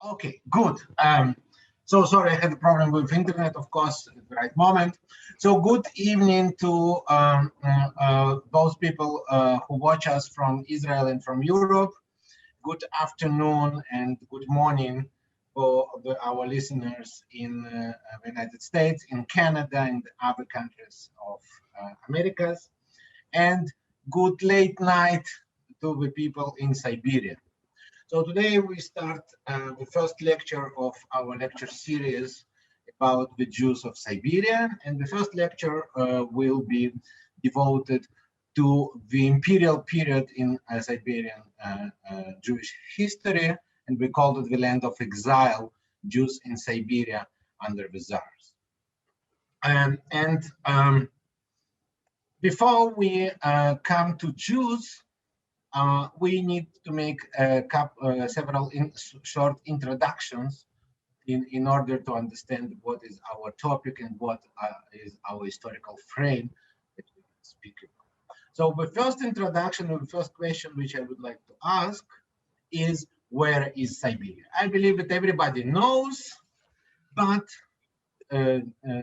Okay, good. So sorry, I had a problem with internet, of course, at the right moment. So good evening to those people who watch us from Israel and from Europe. Good afternoon and good morning for our listeners in the United States, in Canada, and other countries of Americas. And good late night to the people in Siberia. So today we start the first lecture of our lecture series about the Jews of Siberia. And the first lecture will be devoted to the imperial period in Siberian Jewish history. And we called it the land of exile, Jews in Siberia under the Tsars. Before we come to Jews, we need to make several short introductions in order to understand what is our topic and what is our historical frame that we speak about. So the first introduction, or the first question which I would like to ask is, where is Siberia? I believe that everybody knows, but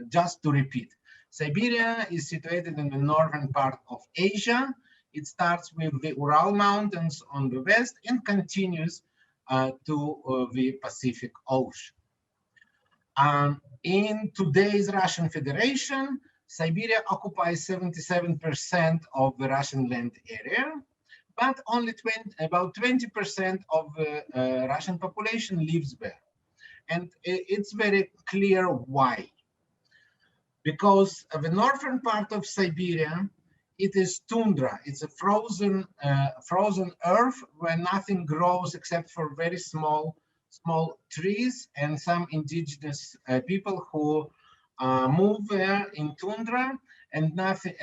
just to repeat, Siberia is situated in the northern part of Asia. It starts with the Ural Mountains on the west and continues to the Pacific Ocean. In today's Russian Federation, Siberia occupies 77% of the Russian land area, but only about 20% of the Russian population lives there. And it's very clear why. Because the northern part of Siberia, it is tundra. It's a frozen earth where nothing grows except for very small trees and some indigenous people who move there in tundra, and nothing.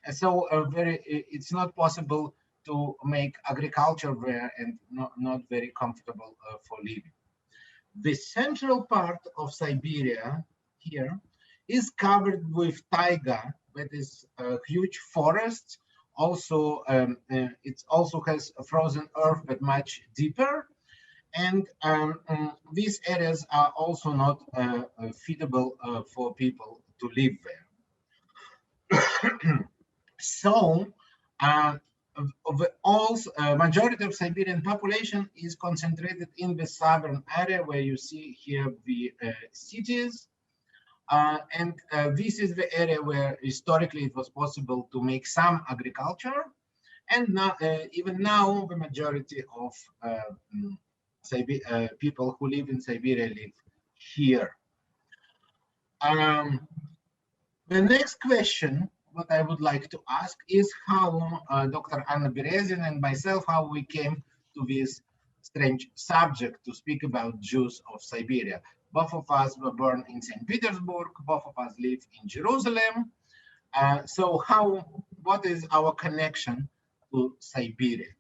It's not possible to make agriculture there, and not very comfortable for living. The central part of Siberia here is covered with taiga, that is a huge forest. Also, it also has a frozen earth, but much deeper. And these areas are also not feasible for people to live there. So, the majority of Siberian population is concentrated in the southern area, where you see here the cities. This is the area where historically it was possible to make some agriculture. And now, even now, the majority of people who live in Siberia live here. The next question, what I would like to ask, is how Dr. Anna Berezin and myself, how we came to this strange subject to speak about Jews of Siberia. Both of us were born in St. Petersburg. Both of us live in Jerusalem. So what is our connection to Siberia?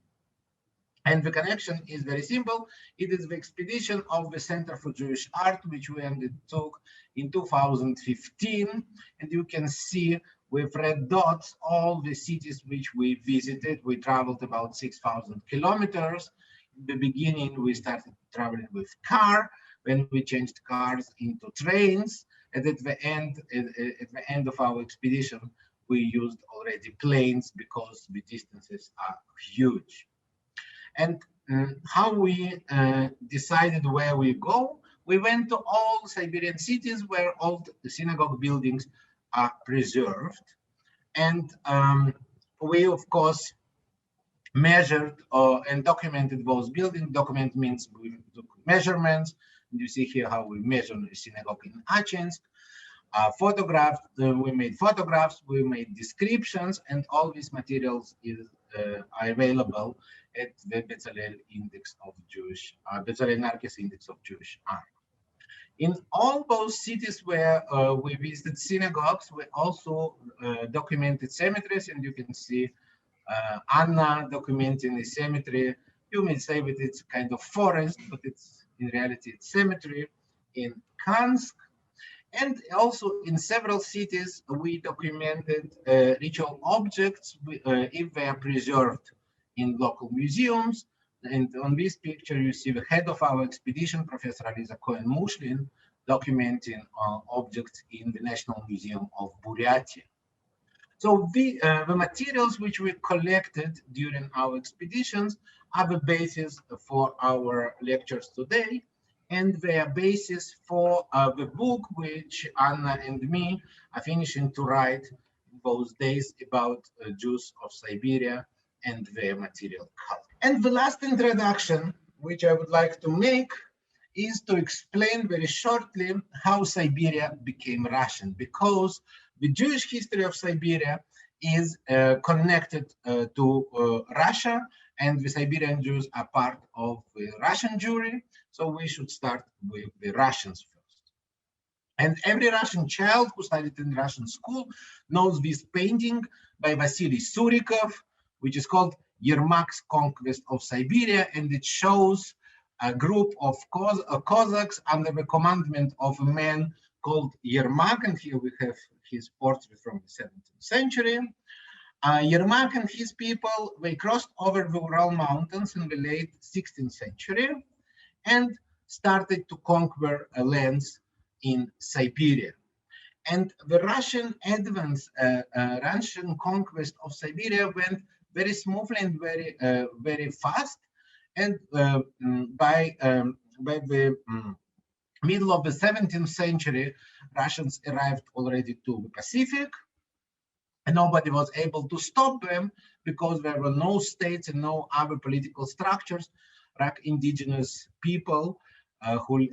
And the connection is very simple. It is the expedition of the Center for Jewish Art, which we undertook in 2015. And you can see with red dots all the cities which we visited. We traveled about 6,000 kilometers. In the beginning, we started traveling with car. When we changed cars into trains, and at the end of our expedition, we used already planes because the distances are huge. And how we decided where we go, we went to all Siberian cities where all the synagogue buildings are preserved. And we, of course, measured and documented those buildings. Document means we took measurements. You see here how we measure the synagogue in Achinsk. We made photographs, we made descriptions, and all these materials are available at the Bezalel Index of Bezalel Narkis Index of Jewish Art. In all those cities where we visited synagogues, we also documented cemeteries, and you can see Anna documenting the cemetery. You may say that it's a kind of forest, but in reality it's cemetery in Kansk. And also in several cities, we documented ritual objects if they are preserved in local museums. And on this picture, you see the head of our expedition, Professor Aliza Cohen-Mushlin, documenting objects in the National Museum of Buryatia. So the materials which we collected during our expeditions are the basis for our lectures today, and they are basis for the book which Anna and me are finishing to write in those days about Jews of Siberia and their material culture. And the last introduction which I would like to make is to explain very shortly how Siberia became Russian, because the Jewish history of Siberia is connected to Russia, and the Siberian Jews are part of the Russian Jewry, so we should start with the Russians first. And every Russian child who studied in Russian school knows this painting by Vasily Surikov, which is called Yermak's Conquest of Siberia, and it shows a group of Cossacks under the commandment of a man called Yermak, and here we have his portrait from the 17th century. Yermak and his people, they crossed over the Ural Mountains in the late 16th century and started to conquer lands in Siberia. And the Russian advance, Russian conquest of Siberia went very smoothly and very fast. And by the middle of the 17th century, Russians arrived already to the Pacific, and nobody was able to stop them because there were no states and no other political structures. Indigenous people,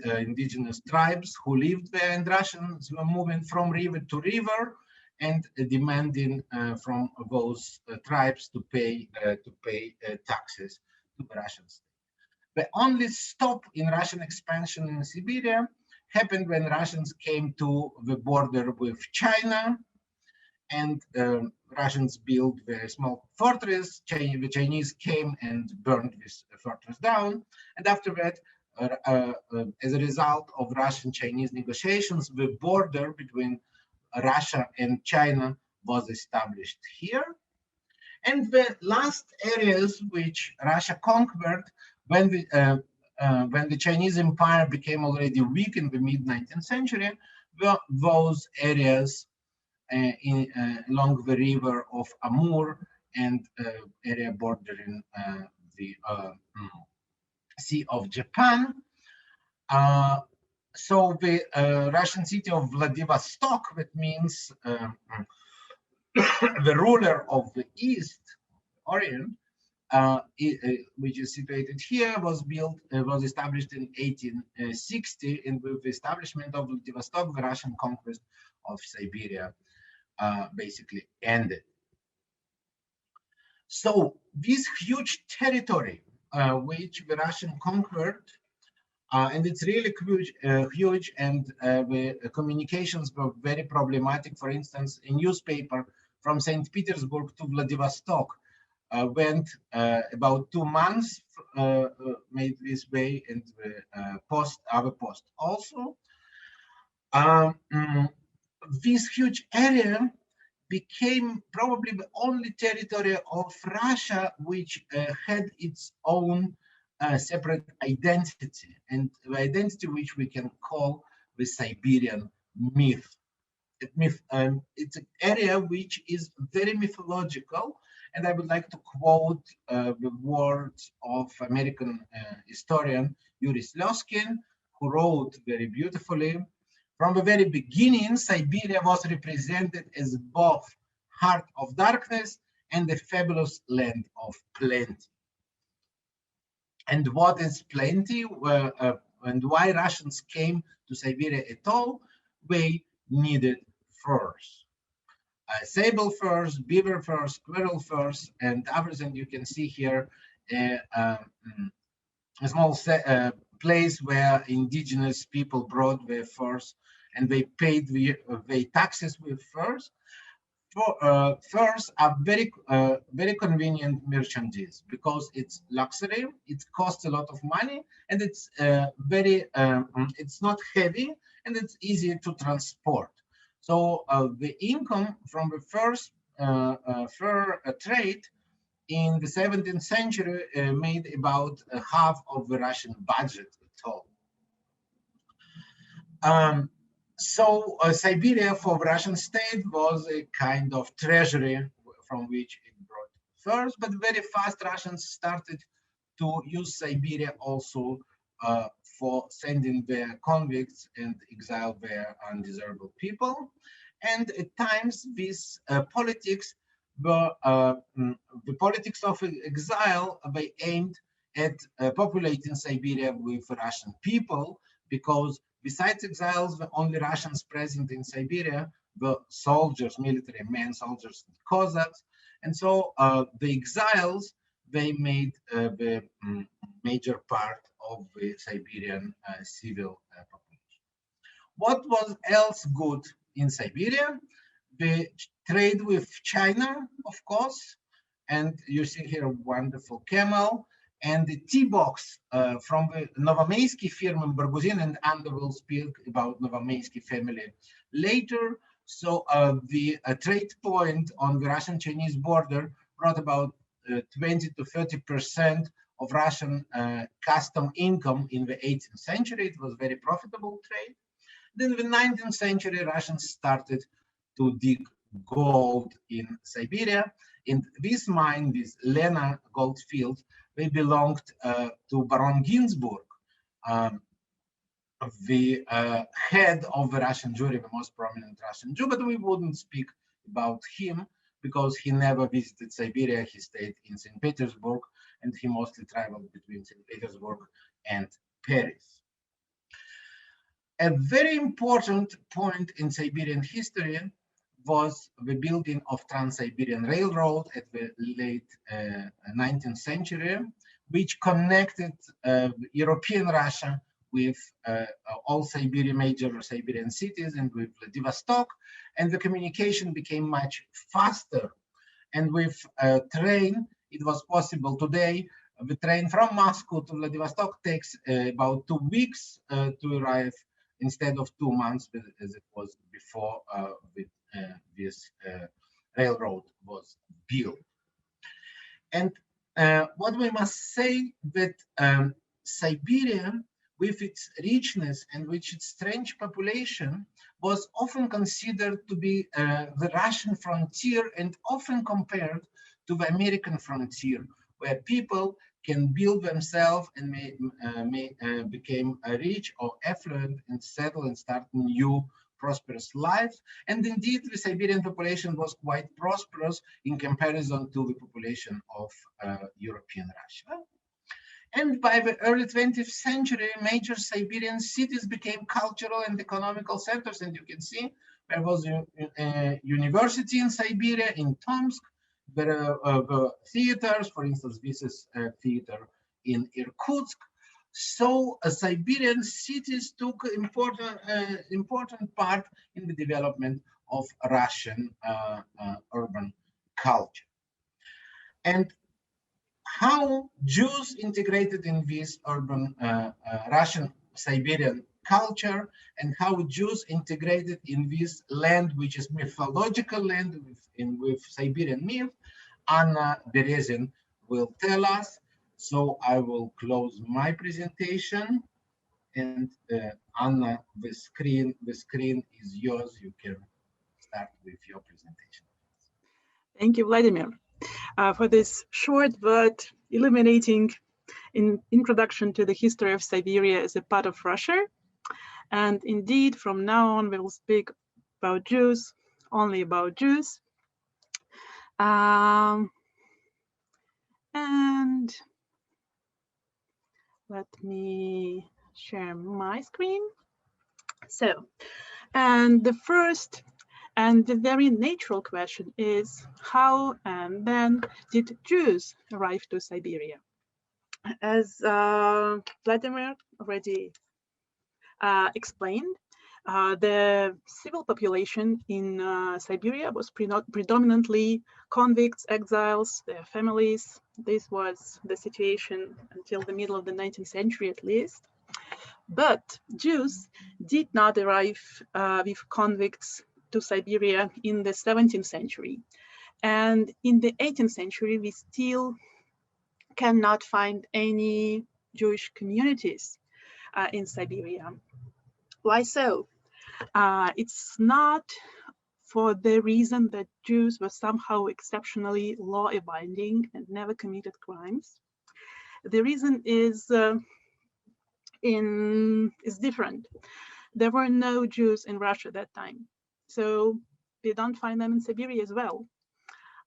indigenous tribes who lived there, and Russians were moving from river to river and demanding from those tribes to pay taxes to the Russian state. The only stop in Russian expansion in Siberia happened when Russians came to the border with China, and Russians built a very small fortress. The Chinese came and burned this fortress down. And after that, as a result of Russian-Chinese negotiations, the border between Russia and China was established here. And the last areas which Russia conquered when the Chinese Empire became already weak in the mid-19th century, were those areas along the river of Amur and area bordering the Sea of Japan. So the Russian city of Vladivostok, that means the ruler of the East, Orient, which is situated here, was established in 1860, and with the establishment of Vladivostok, the Russian conquest of Siberia basically ended. So this huge territory which the Russian conquered, and it's really huge, and the communications were very problematic. For instance, a newspaper from St. Petersburg to Vladivostok went about 2 months, made this way, and our post also. This huge area became probably the only territory of Russia which had its own separate identity, and the identity which we can call the Siberian myth. It's an area which is very mythological, and I would like to quote the words of American historian Yuri Sloskin, who wrote very beautifully, "From the very beginning, Siberia was represented as both heart of darkness and a fabulous land of plenty." And what is plenty, and why Russians came to Siberia at all? They needed furs. Sable furs, beaver furs, squirrel furs, and others. And you can see here a small place where indigenous people brought their furs, and they paid the taxes with furs. Furs are very convenient merchandise because it's luxury, it costs a lot of money, and it's it's not heavy, and it's easy to transport. So the income from the fur trade in the 17th century made about half of the Russian budget at all. Siberia for the Russian state was a kind of treasury from which it brought furs, but very fast Russians started to use Siberia also for sending their convicts and exile their undesirable people. And at times, these politics were the politics of exile. They aimed at populating Siberia with Russian people, because besides exiles, the only Russians present in Siberia were soldiers, military men, soldiers, and Cossacks. And so the exiles, they made the major part of the Siberian civil population. What was else good in Siberia? The trade with China, of course, and you see here a wonderful camel, and the tea box from the Novomeysky firm in Barguzin, and Anna will speak about Novomeysky family later. So the trade point on the Russian-Chinese border brought about 20 to 30% of Russian custom income in the 18th century. It was very profitable trade. Then in the 19th century, Russians started to dig gold in Siberia. And this mine, this Lena gold field, they belonged to Baron Ginsburg, the head of the Russian Jewry, the most prominent Russian Jew, but we wouldn't speak about him because he never visited Siberia. He stayed in St. Petersburg, and he mostly traveled between St. Petersburg and Paris. A very important point in Siberian history was the building of Trans-Siberian Railroad at the late 19th century, which connected European Russia with all major Siberian cities and with Vladivostok, and the communication became much faster. And with a train, it was possible today. The train from Moscow to Vladivostok takes about 2 weeks to arrive instead of 2 months as it was before this railroad was built. And what we must say that Siberia, with its richness and with its strange population, was often considered to be the Russian frontier, and often compared to the American frontier, where people can build themselves and may become rich or affluent and settle and start new prosperous lives. And indeed, the Siberian population was quite prosperous in comparison to the population of European Russia. And by the early 20th century, major Siberian cities became cultural and economical centers. And you can see there was a university in Siberia, in Tomsk. There were theaters, for instance, this is a theater in Irkutsk. So Siberian cities took important part in the development of Russian urban culture. And how Jews integrated in this urban Russian Siberian culture, and how Jews integrated in this land, which is mythological land with Siberian myth, Anna Berezin will tell us. So I will close my presentation, and Anna, the screen is yours. You can start with your presentation. Thank you, Vladimir, for this short but illuminating introduction to the history of Siberia as a part of Russia. And indeed, from now on, we will speak about Jews, only about Jews. And let me share my screen. So, and the first and the very natural question is, how and when did Jews arrive to Siberia? As Vladimir already explained, the civil population in Siberia was predominantly convicts, exiles, their families. This was the situation until the middle of the 19th century at least. But Jews did not arrive with convicts to Siberia in the 17th century. And in the 18th century, we still cannot find any Jewish communities in Siberia. Why so? It's not for the reason that Jews were somehow exceptionally law-abiding and never committed crimes. The reason is different. There were no Jews in Russia at that time, so we don't find them in Siberia as well.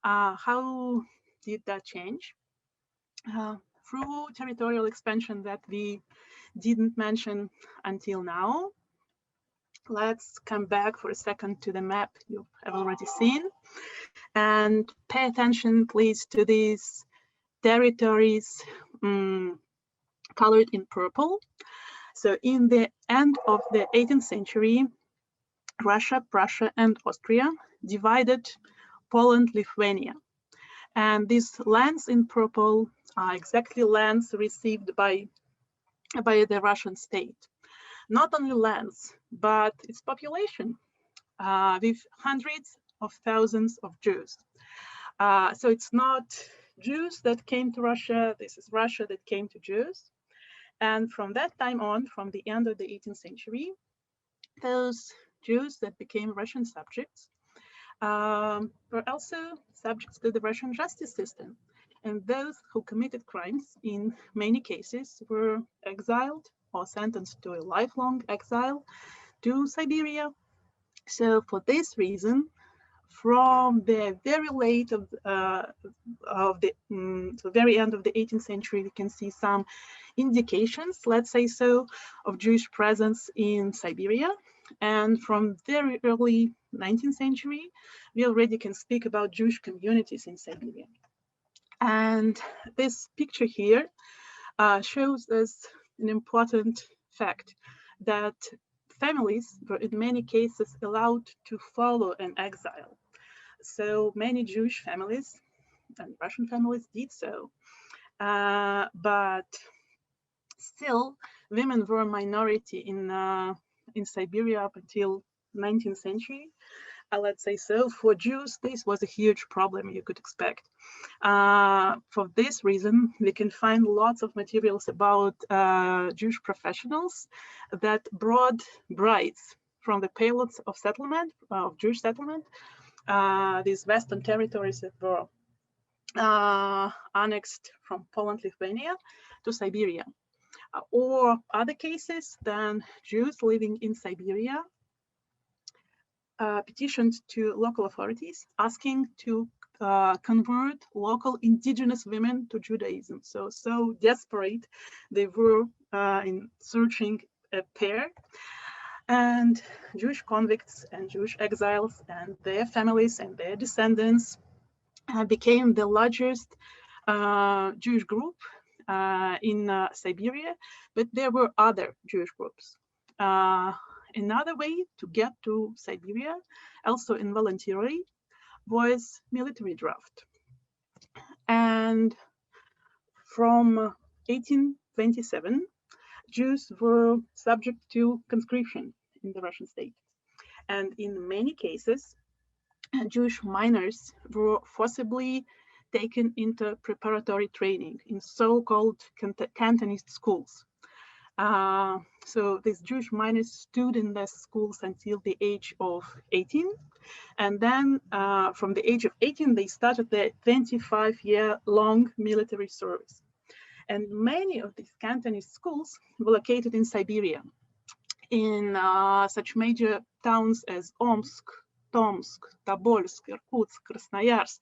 How did that change? Through territorial expansion that we didn't mention until now. Let's come back for a second to the map you have already seen and pay attention, please, to these territories colored in purple. So in the end of the 18th century, Russia, Prussia, and Austria divided Poland, Lithuania. And these lands in purple are exactly lands received by the Russian state. Not only lands, but its population, with hundreds of thousands of Jews. So it's not Jews that came to Russia, this is Russia that came to Jews. And from that time on, from the end of the 18th century, those Jews that became Russian subjects were also subjects to the Russian justice system. And those who committed crimes, in many cases, were exiled or sentenced to a lifelong exile to Siberia. So for this reason, from the very late of the very end of the 18th century, we can see some indications, let's say so, of Jewish presence in Siberia. And from very early 19th century, we already can speak about Jewish communities in Siberia. And this picture here shows us an important fact that families were in many cases allowed to follow an exile. So many Jewish families and Russian families did so. But still, women were a minority in Siberia up until 19th century. Let's say so. For Jews, this was a huge problem you could expect. For this reason, we can find lots of materials about Jewish professionals that brought brides from the payloads of settlement, of Jewish settlement, these western territories that were annexed from Poland, Lithuania to Siberia. Or other cases, then Jews living in Siberia petitioned to local authorities asking to convert local indigenous women to Judaism. So desperate they were in searching a pair. And Jewish convicts and Jewish exiles and their families and their descendants became the largest Jewish group in Siberia, but there were other Jewish groups. Another way to get to Siberia, also involuntarily, was military draft. And from 1827, Jews were subject to conscription in the Russian state. And in many cases, Jewish minors were forcibly taken into preparatory training in so-called Cantonist schools. So these Jewish minors stood in the schools until the age of 18. And then from the age of 18, they started their 25-year-long military service. And many of these Cantonist schools were located in Siberia, in such major towns as Omsk, Tomsk, Tobolsk, Irkutsk, Krasnoyarsk.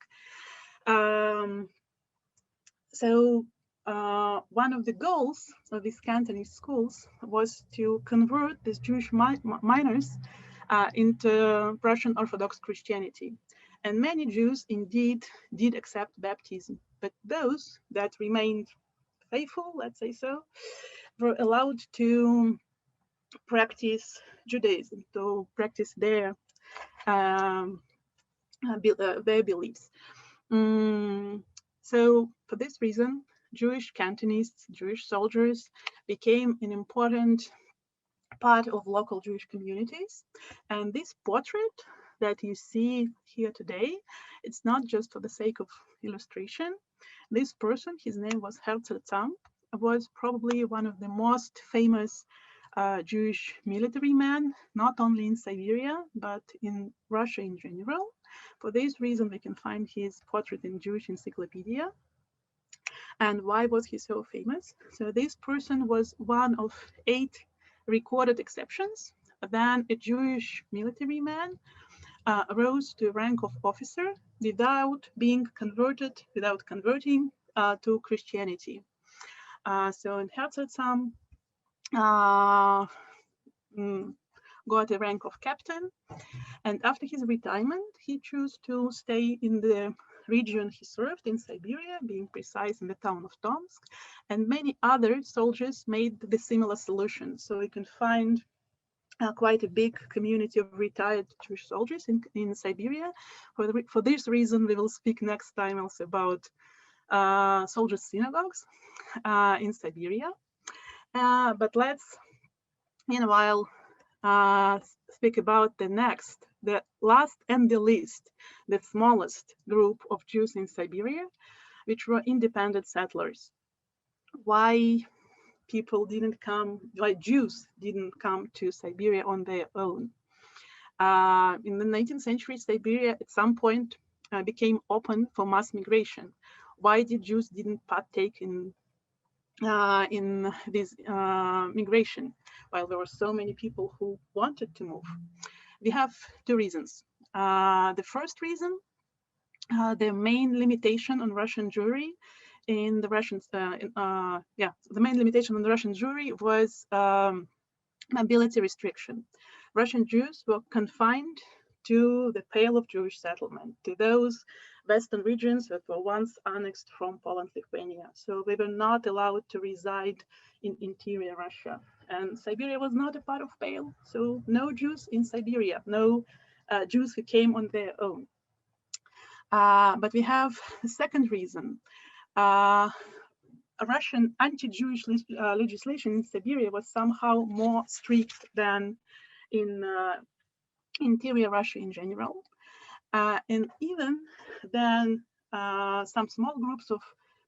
So one of the goals of these Cantonese schools was to convert these Jewish minors into Russian Orthodox Christianity. And many Jews indeed did accept baptism, but those that remained faithful, let's say so, were allowed to practice Judaism, to practice their beliefs. So for this reason, Jewish Cantonists, Jewish soldiers became an important part of local Jewish communities. And this portrait that you see here today, it's not just for the sake of illustration. This person, his name was Herzl Zam, was probably one of the most famous Jewish military men, not only in Siberia, but in Russia in general. For this reason, we can find his portrait in Jewish Encyclopedia. And why was he so famous? So this person was one of 8 recorded exceptions. Then a Jewish military man rose to the rank of officer without being converted, without converting to Christianity. So in Herzl Zam got a rank of captain, and after his retirement, he chose to stay in the region he served in Siberia, being precise in the town of Tomsk, and many other soldiers made the similar solution. So you can find quite a big community of retired Jewish soldiers in Siberia. For this reason, we will speak next time also about soldiers' synagogues in Siberia. But let's, meanwhile, speak about the last and the least, the smallest group of Jews in Siberia, which were independent settlers. Why Jews didn't come to Siberia on their own. In the 19th century, Siberia at some point became open for mass migration. Why did Jews didn't partake in this migration while there were so many people who wanted to move? We have 2 reasons. The first reason, the main limitation on Russian Jewry in the Russians, the main limitation on the Russian Jewry was mobility restriction. Russian Jews were confined to the Pale of Jewish settlement, to those western regions that were once annexed from Poland, Lithuania. So they were not allowed to reside in interior Russia. And Siberia was not a part of Pale, so no Jews in Siberia, no Jews who came on their own. But we have a second reason. Russian anti-Jewish legislation in Siberia was somehow more strict than in interior Russia in general. And even then, some small groups of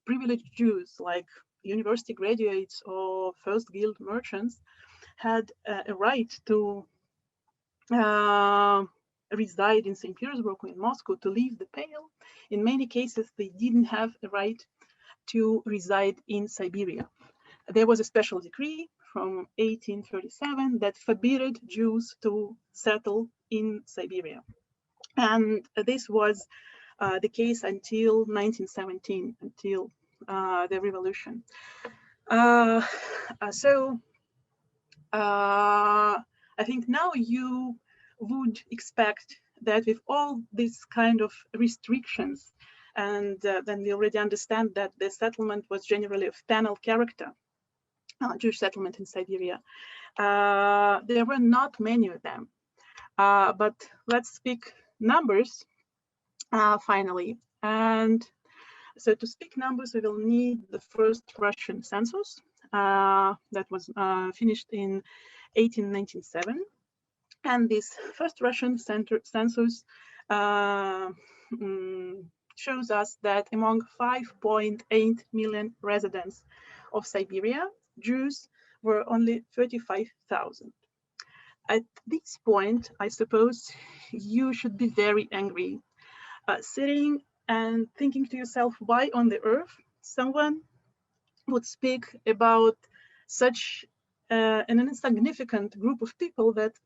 privileged Jews, like university graduates or first guild merchants, had a right to reside in St. Petersburg or in Moscow, to leave the Pale. In many cases, they didn't have a right to reside in Siberia. There was a special decree from 1837 that forbade Jews to settle in Siberia. And this was the case until 1917, until the revolution. I think now you would expect that with all these kind of restrictions, and then we already understand that the settlement was generally of penal character, Jewish settlement in Siberia. There were not many of them, but let's speak numbers finally. And so to speak numbers, we will need the first Russian census that was finished in 1897. And this first Russian census shows us that among 5.8 million residents of Siberia, Jews were only 35,000. At this point, I suppose you should be very angry, sitting and thinking to yourself, why on the earth someone would speak about such an insignificant group of people that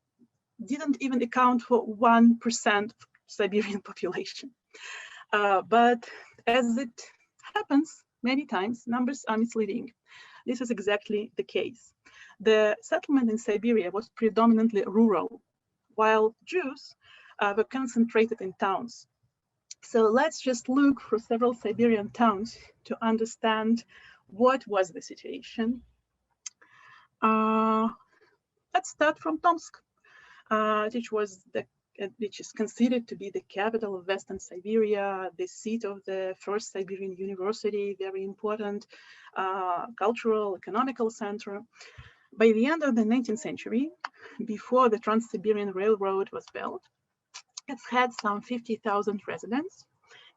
didn't even account for 1% of Siberian population. But as it happens many times, numbers are misleading. This is exactly the case. The settlement in Siberia was predominantly rural, while Jews were concentrated in towns. So let's just look for several Siberian towns to understand what was the situation. Let's start from Tomsk, which is considered to be the capital of Western Siberia, the seat of the first Siberian University, very important cultural, economical center. By the end of the 19th century, before the Trans-Siberian Railroad was built, It's had some 50,000 residents,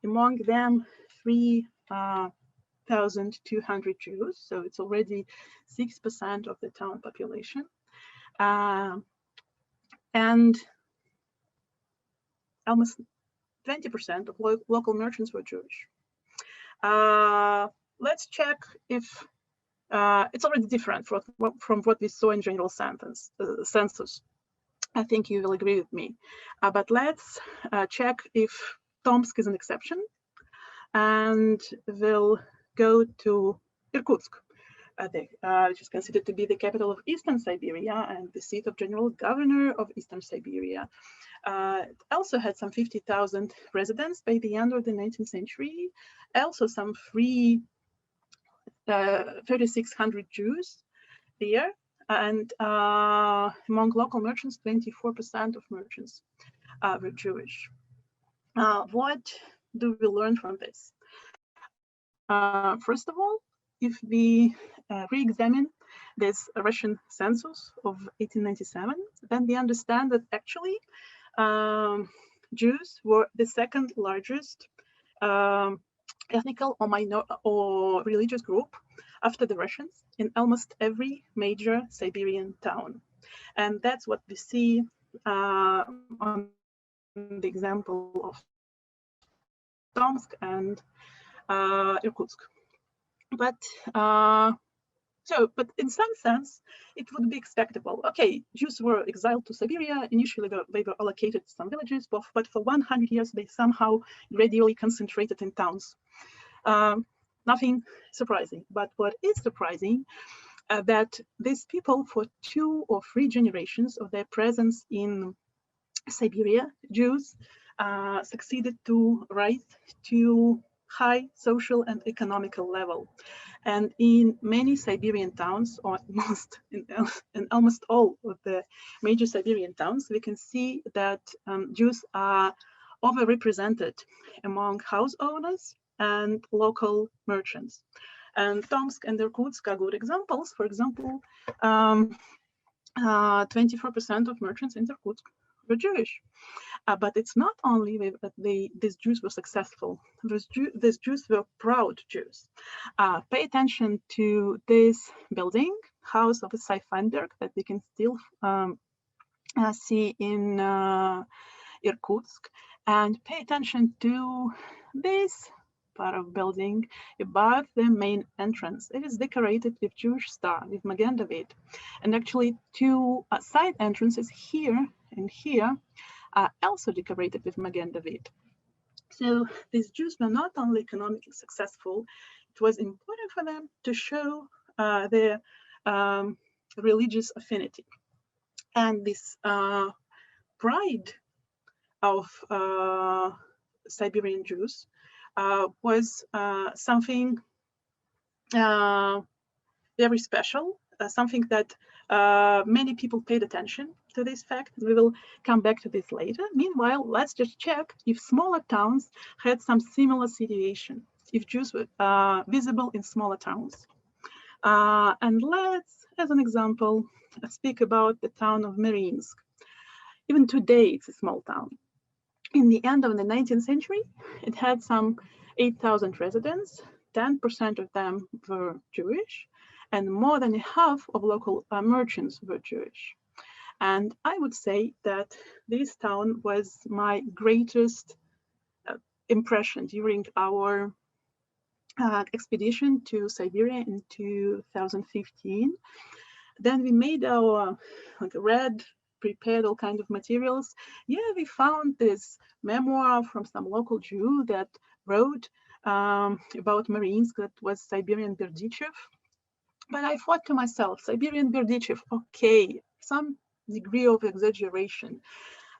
among them 3,200 Jews, so it's already 6% of the town population. And almost 20% of local merchants were Jewish. Let's check if it's already different from what we saw in general census. I think you will agree with me. But let's check if Tomsk is an exception, and we'll go to Irkutsk, which is considered to be the capital of Eastern Siberia and the seat of general governor of Eastern Siberia. It also had some 50,000 residents by the end of the 19th century, also some 3,600 Jews there, and among local merchants, 24% of merchants were Jewish. What do we learn from this? First of all, if we re-examine this Russian census of 1897, then we understand that actually Jews were the second largest ethnical or religious group after the Russians in almost every major Siberian town. And that's what we see on the example of Tomsk and Irkutsk. But in some sense, it would be expectable. Okay, Jews were exiled to Siberia. Initially, they were allocated to some villages, but for 100 years, they somehow gradually concentrated in towns. Nothing surprising. But what is surprising, that these people, for 2 or 3 generations of their presence in Siberia, Jews succeeded to rise to high social and economical level. And in many Siberian towns, or in almost all of the major Siberian towns, we can see that Jews are overrepresented among house owners and local merchants. And Tomsk and Irkutsk are good examples. For example, 24% of merchants in Irkutsk were Jewish. But it's not only that these Jews were successful. These Jews were proud Jews. Pay attention to this building, House of Isai Feinberg, that we can still see in Irkutsk. And pay attention to this part of building above the main entrance. It is decorated with Jewish star, with Magen David. And actually 2 side entrances here and here are also decorated with Magen David. So these Jews were not only economically successful, it was important for them to show their religious affinity. And this pride of Siberian Jews was something very special, something that many people paid attention to this fact. We will come back to this later. Meanwhile, let's just check if smaller towns had some similar situation, if Jews were visible in smaller towns. And let's, as an example, speak about the town of Mariinsk. Even today, it's a small town. In the end of the 19th century, it had some 8,000 residents. 10% of them were Jewish, and more than half of local merchants were Jewish. And I would say that this town was my greatest impression during our expedition to Siberia in 2015. Then we made our read, prepared all kinds of materials. Yeah, we found this memoir from some local Jew that wrote about Mariinsk, that was Siberian Berdichev. But I thought to myself, Siberian Berdichev, okay, some degree of exaggeration.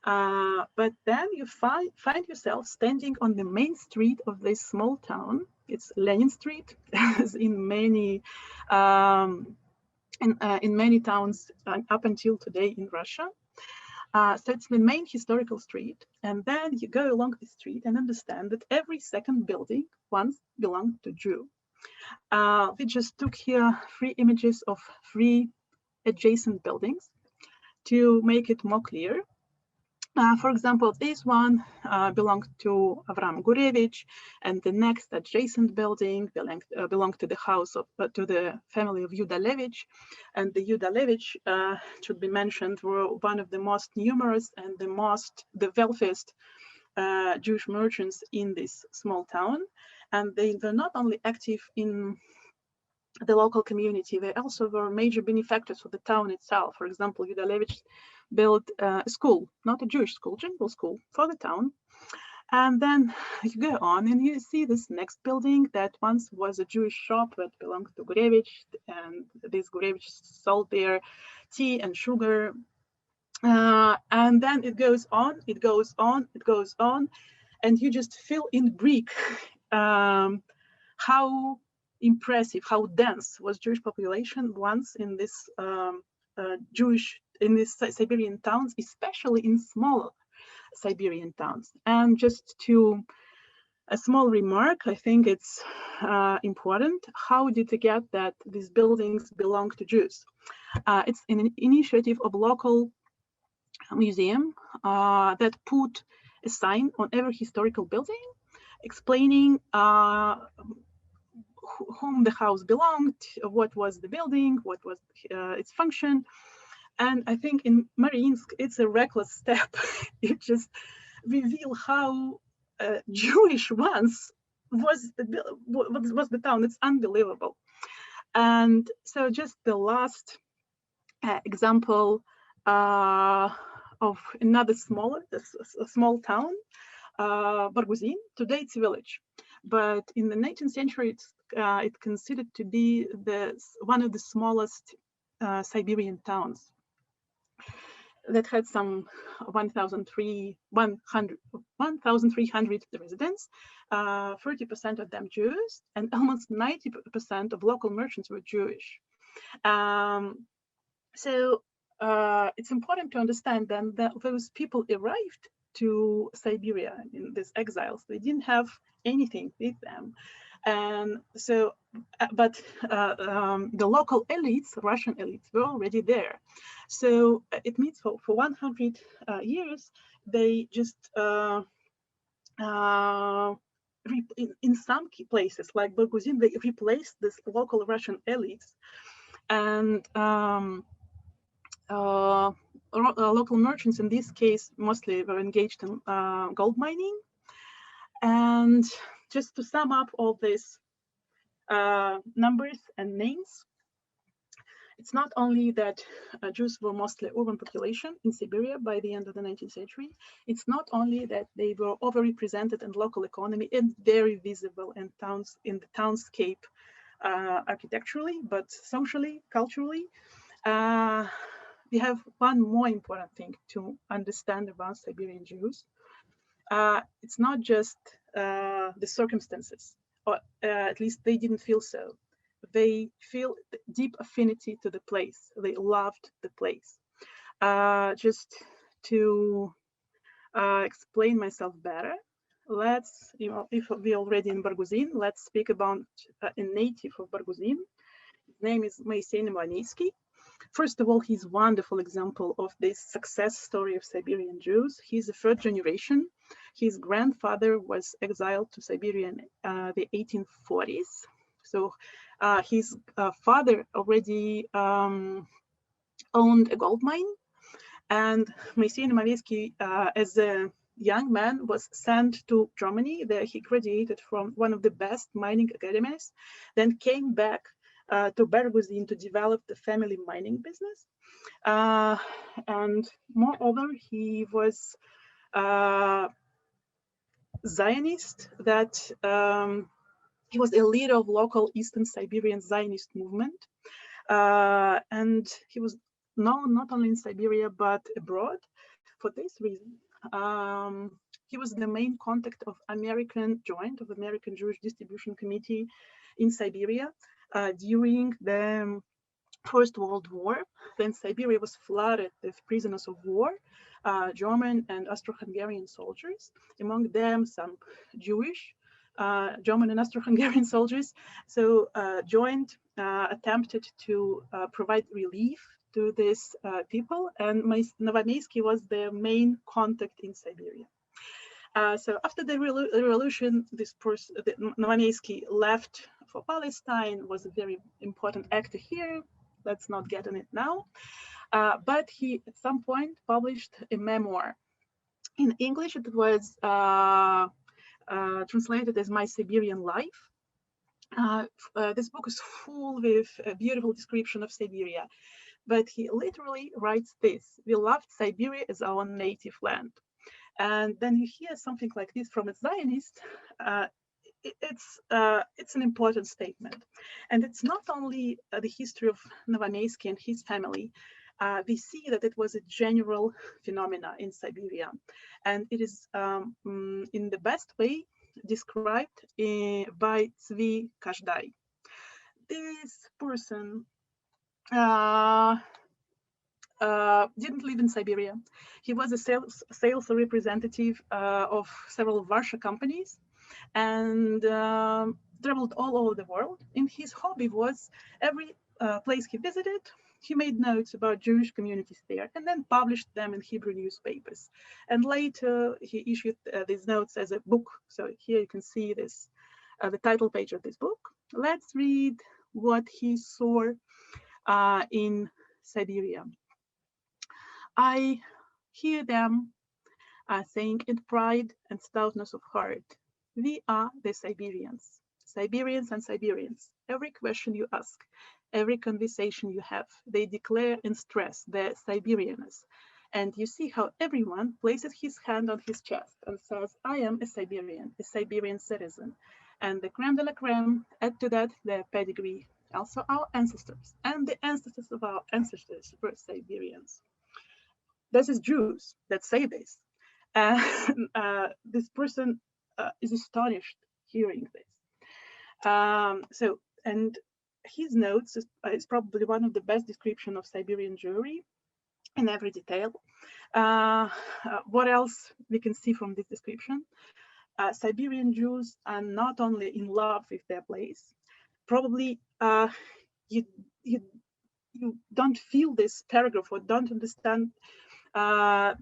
But then you find yourself standing on the main street of this small town. It's Lenin Street, as in many in many towns up until today in Russia. So it's the main historical street. And then you go along the street and understand that every second building once belonged to Jew. We just took here 3 images of 3 adjacent buildings to make it more clear. For example, this one belonged to Avram Gurevich, and the next adjacent building belonged to the house of to the family of Yudalevich. And the Yudalevich, should be mentioned, were one of the most numerous and the wealthiest Jewish merchants in this small town. And they were not only active in the local community, they also were major benefactors for the town itself. For example, Yudalevich built a school, not a Jewish school, general school for the town. And then you go on and you see this next building that once was a Jewish shop that belonged to Gurevich, and this Gurevich sold their tea and sugar. And then it goes on, it goes on, it goes on, and you just fill in brick how impressive, how dense was Jewish population once in this in these Siberian towns, especially in smaller Siberian towns. And just to a small remark, I think it's important. How did they get that these buildings belong to Jews? It's an initiative of local museum that put a sign on every historical building explaining whom the house belonged, what was the building, what was its function. And I think in Mariinsk, it's a reckless step. It just reveals how Jewish once was the town. It's unbelievable. And so just the last example of another small town, Barguzin. Today it's a village, but in the 19th century, it's considered to be one of the smallest Siberian towns that had some 1,300 residents, 30% of them Jews, and almost 90% of local merchants were Jewish. So it's important to understand then that those people arrived to Siberia in these exiles. They didn't have anything with them. And so, but the local elites, Russian elites, were already there. So it means for 100 years, they just, in some places, like Barguzin, they replaced this local Russian elites. And local merchants, in this case, mostly were engaged in gold mining. And just to sum up all these numbers and names, it's not only that Jews were mostly urban population in Siberia by the end of the 19th century. It's not only that they were overrepresented in local economy and very visible in the townscape architecturally, but socially, culturally. We have one more important thing to understand about Siberian Jews. It's not just the circumstances, or at least they didn't feel so. They feel deep affinity to the place. They loved the place. Just to explain myself better, let's, if we're already in Barguzin, let's speak about a native of Barguzin. His name is Moisei Nemanitsky. First of all, he's a wonderful example of this success story of Siberian Jews. He's a third generation. His grandfather was exiled to Siberia in the 1840s. So his father already owned a gold mine. And Moisei Nemanitsky, as a young man, was sent to Germany. There he graduated from one of the best mining academies, then came back to Barguzin to develop the family mining business. And moreover, he was Zionist, that he was a leader of local Eastern Siberian Zionist movement. And he was known not only in Siberia, but abroad. For this reason, he was the main contact of American Jewish Distribution Committee in Siberia during the First World War. Then Siberia was flooded with prisoners of war, German and Austro-Hungarian soldiers, among them some Jewish, German and Austro-Hungarian soldiers. So attempted to provide relief to these people, and Novomysky was their main contact in Siberia. So after the revolution, Novomysky left for Palestine, was a very important actor here. Let's not get on it now. But he, at some point, published a memoir. In English, it was translated as My Siberian Life. This book is full with a beautiful description of Siberia. But he literally writes this: "We loved Siberia as our native land." And then you hear something like this from a Zionist, it's an important statement. And it's not only the history of Novomysky and his family. We see that it was a general phenomena in Siberia. And it is in the best way described by Zvi Kashdai. This person didn't live in Siberia. He was a sales representative of several Russia companies and traveled all over the world. And his hobby was every place he visited, he made notes about Jewish communities there and then published them in Hebrew newspapers. And later he issued these notes as a book. So here you can see this, the title page of this book. Let's read what he saw in Siberia. I hear them saying in pride and stoutness of heart, "We are the Siberians, Siberians and Siberians." Every question you ask, every conversation you have, they declare and stress their Siberianness. And you see how everyone places his hand on his chest and says, "I am a Siberian citizen." And the creme de la creme, add to that their pedigree. Also our ancestors and the ancestors of our ancestors were Siberians. This is Jews that say this. This person is astonished hearing this. And his notes is probably one of the best description of Siberian Jewry in every detail. What else we can see from this description? Siberian Jews are not only in love with their place. Probably you don't feel this paragraph or don't understand how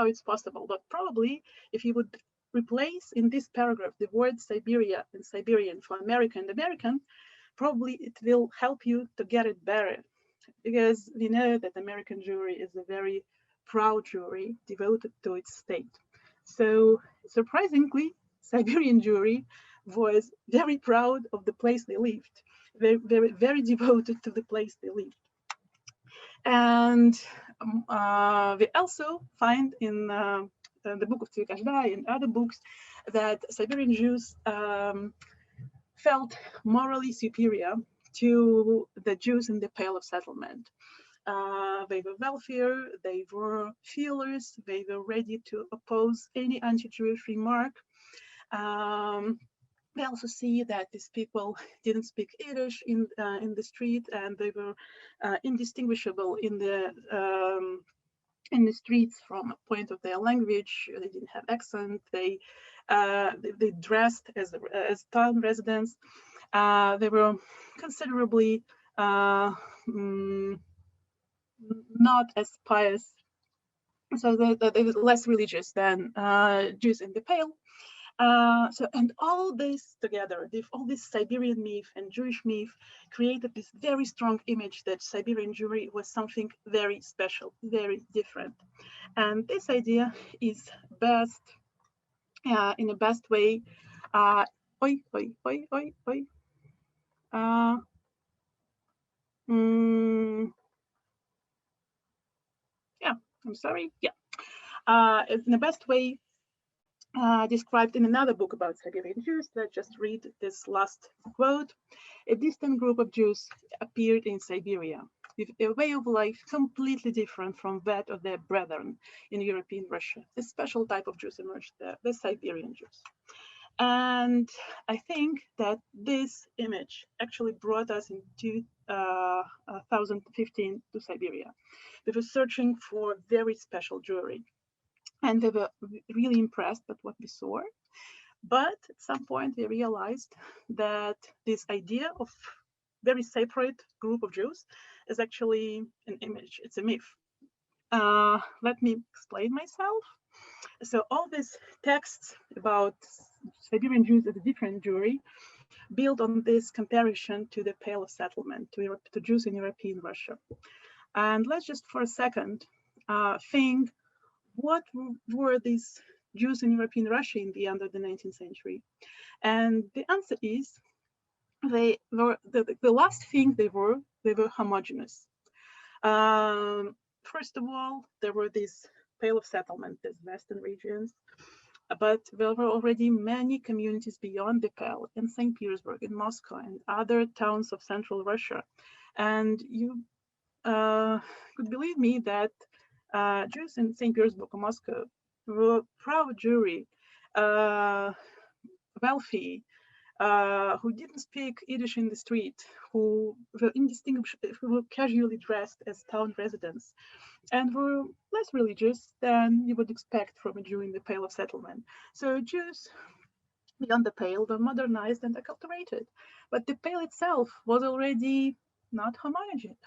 it's possible, but probably if you would replace in this paragraph the word Siberia and Siberian for American and American, probably it will help you to get it better, because we know that American Jewry is a very proud Jewry devoted to its state. So surprisingly, Siberian Jewry was very proud of the place they lived, very devoted to the place they lived. And we also find in the book of Zvi Kashdai and other books that Siberian Jews felt morally superior to the Jews in the Pale of Settlement. They were wealthier, they were feelers, they were ready to oppose any anti-Jewish remark. We also see that these people didn't speak Yiddish in the street, and they were indistinguishable in the streets from a point of their language. They didn't have accent. They dressed as town residents. They were considerably not as pious, so they were less religious than Jews in the Pale. And all this together, all this Siberian myth and Jewish myth created this very strong image that Siberian Jewry was something very special, very different. And this idea is best, in the best way, yeah, I'm sorry, yeah. In the best way, described in another book about Siberian Jews. Let's just read this last quote. "A distant group of Jews appeared in Siberia with a way of life completely different from that of their brethren in European Russia. A special type of Jews emerged there, the Siberian Jews." And I think that this image actually brought us in 2015 to Siberia. We were searching for very special Jewry. And they were really impressed by what we saw. But at some point, we realized that this idea of very separate group of Jews is actually an image. It's a myth. Let me explain myself. So all these texts about Siberian Jews as a different Jewry build on this comparison to the Pale of Settlement, to Jews in European Russia. And let's just for a second think, what were these Jews in European Russia in the end of the 19th century? And the answer is, they were the last thing they were homogeneous. First of all, there were these Pale of Settlement, these western regions, but there were already many communities beyond the Pale in St. Petersburg, in Moscow, and other towns of central Russia. And you could believe me that Jews in St. Petersburg or Moscow were proud Jewry, wealthy, who didn't speak Yiddish in the street, who were indistinguishable, who were casually dressed as town residents, and were less religious than you would expect from a Jew in the Pale of Settlement. So Jews beyond the Pale were modernized and acculturated, but the Pale itself was already not homogeneous.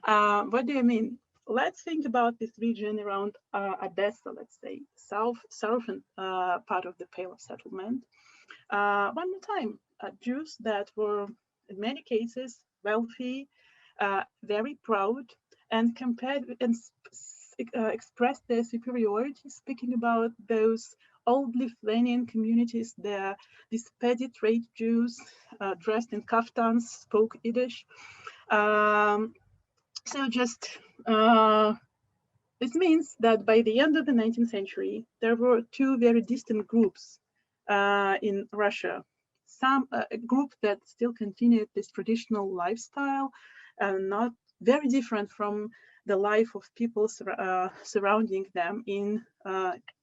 What do I mean? Let's think about this region around Odessa, let's say, southern part of the Pale of Settlement. One more time, Jews that were in many cases wealthy, very proud, and compared and expressed their superiority, speaking about those old Lithuanian communities, these petty trade Jews dressed in kaftans, spoke Yiddish. So just this means that by the end of the 19th century, there were two very distant groups in Russia. Some a group that still continued this traditional lifestyle, and not very different from the life of people surrounding them in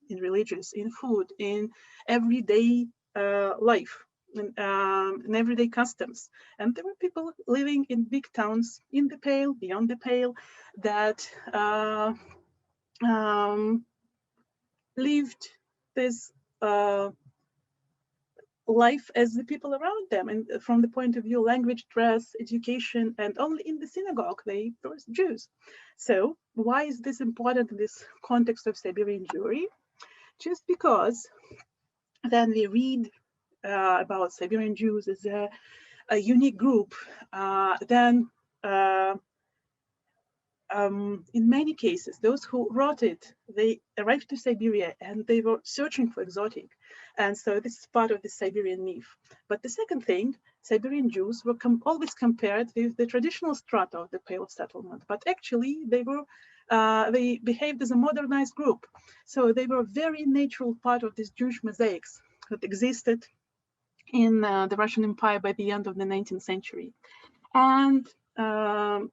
religious, in food, in everyday life, in everyday customs. And there were people living in big towns, in the Pale, beyond the Pale, that lived this life as the people around them, and from the point of view language, dress, education, and only in the synagogue they were Jews. So why is this important in this context of Siberian Jewry? Just because then we read about Siberian Jews as a unique group, then in many cases, those who wrote it, they arrived to Siberia and they were searching for exotic. And so this is part of the Siberian myth. But the second thing, Siberian Jews were always compared with the traditional strata of the Pale of Settlement, but actually they behaved as a modernized group. So they were a very natural part of this Jewish mosaics that existed in the Russian Empire by the end of the 19th century. And so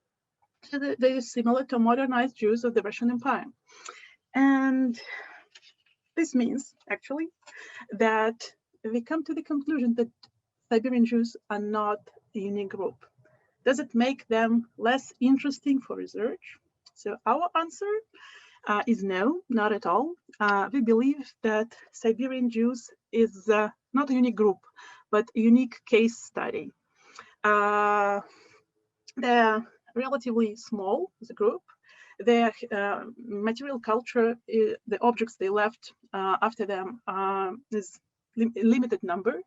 they are similar to modernized Jews of the Russian Empire. And this means, actually, that we come to the conclusion that Siberian Jews are not a unique group. Does it make them less interesting for research? So our answer is no, not at all. We believe that Siberian Jews is not a unique group, but a unique case study. They're relatively small as a group. Their material culture, the objects they left after them is limited number.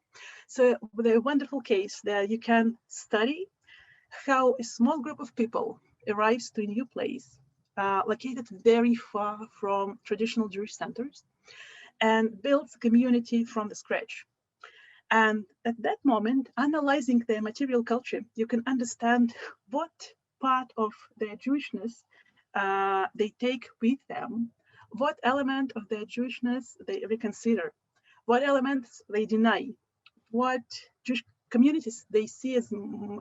So they're a wonderful case that you can study how a small group of people arrives to a new place, located very far from traditional Jewish centers, and builds a community from the scratch. And at that moment, analyzing their material culture, you can understand what part of their Jewishness they take with them, what element of their Jewishness they reconsider, what elements they deny, what Jewish communities they see as